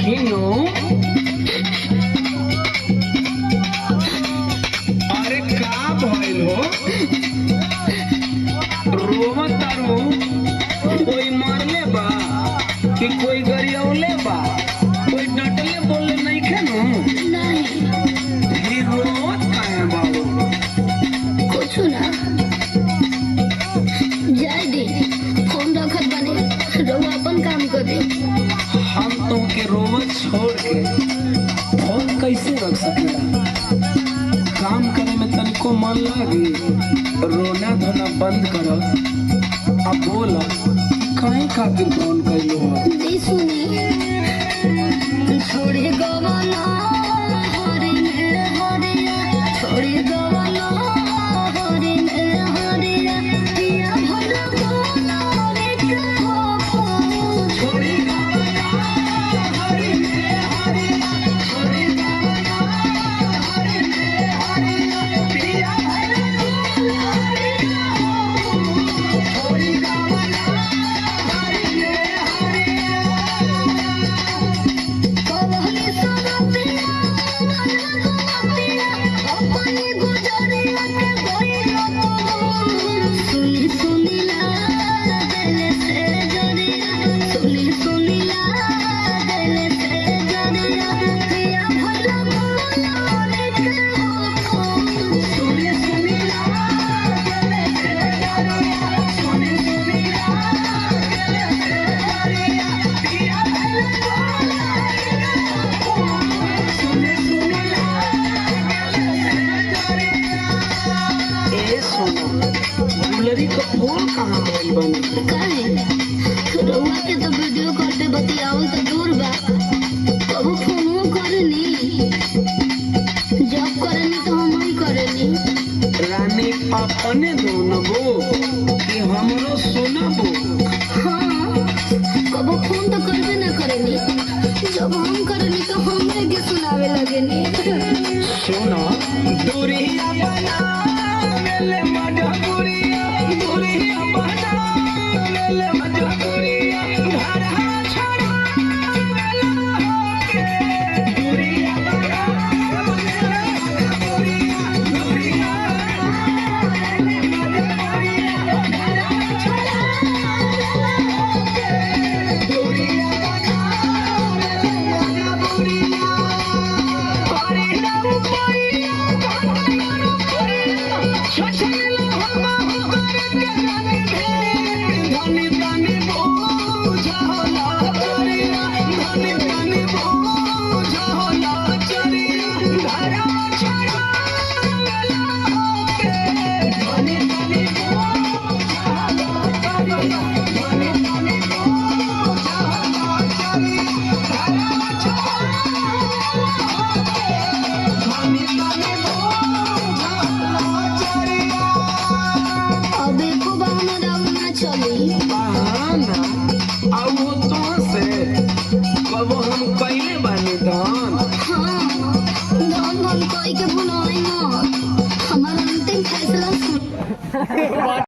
हीनो अरे का भइल हो रोमत तारू कोई मारले बा कि कोई गरियौले बा कोई डटले बोले नहीं खेनो नहीं रोमत काहे बाबू कुछ ना जाए दे फोन रखत बने रउआ अपन काम करे हम तो के रोमत छोड़ के फोन कैसे रख सकेला काम करे में तनिको मन लागी रोना धोना बंद कर अब बोल काहे खातिर फोन कैलो हो दे सुनी छोड़े गवाना हरे मेरे हरे छोड़े गवाना हरे मेरे हरे पिया भला बोला रे कहो छोड़ी गवाना हरे मेरे हरे छोड़ी गवाना हरे मेरे हरे पिया भला बोला रे कहो छोड़ी गवाना हरे मेरे हरे कवले सारा पिया नन्हा पिया अपने गुजरिया के गइलो तो सुनी सुनी ला दिल से जरिया सुनी सुनी ला दिल से जरिया पिया भला बोला रे कहो सुनी सुनी ला गले से डरिया सुनी सुनी ला गले से डरिया पिया भला बोला रे कहो सुनी सुनी ला गले से डरिया ए सोना दुलरी का फोन कहाँ गइल बनी काहे रउआ के तो वीडियो कॉल पे बतियावल तो दूर बा कबो फोनो करनी जब करनी तो हम ही करनी रानी अपने दोनबो कि हमरो सुनबो हाँ कबो फोन तो करबे ना करनी जब हम करनी तो हमरे के सुनावे लगनी सुनो दूरिया बना मेले मजबूरिया दूरिया बना मेले मजबूरिया घरा छोड़ा मेला होके दूरिया बना मेले मजबूरिया दूरिया मेले मजबूरिया घरा छोड़ा मेला होके दूरिया बना मेले मजबूरिया पारी ना पारिया कांटा पारिया छछलो हम करके जाने धनी धनी बोझला चरिया धनी धनी बोझला चरिया घरा छड़ा मेला होके धनी धनी बोझला चरिया धनी धनी बोझला चरिया घरा छड़ा धनी धनी बोझला चरिया अब एको बहाना राव ना चली बहाना अब वो तो से कब हम कैले बानी दान हाँ धन धन कोई के भुलाई ना हमारा अंतिम फैसला सुन